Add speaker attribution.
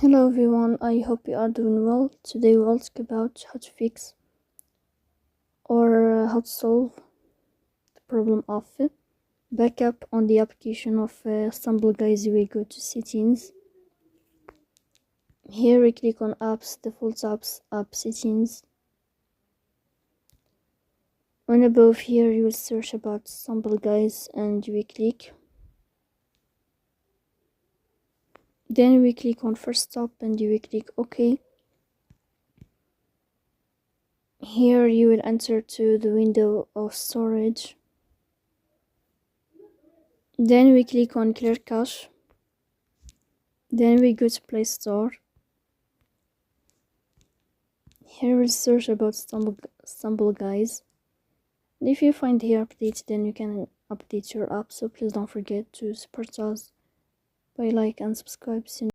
Speaker 1: Hello everyone, I hope you are doing well. Today we'll talk about how to fix or how to solve the problem of backup on the application of Stumble Guys. We go to settings. Here we click on apps, default apps, app settings. On above here you will search about Stumble Guys and we click. Then we click on first stop and you will click OK. Here you will enter to the window of storage. Then we click on clear cache. Then we go to Play Store. Here we'll search about Stumble Guys. And if you find here update, then you can update your app. So please don't forget to support us by like and subscribe.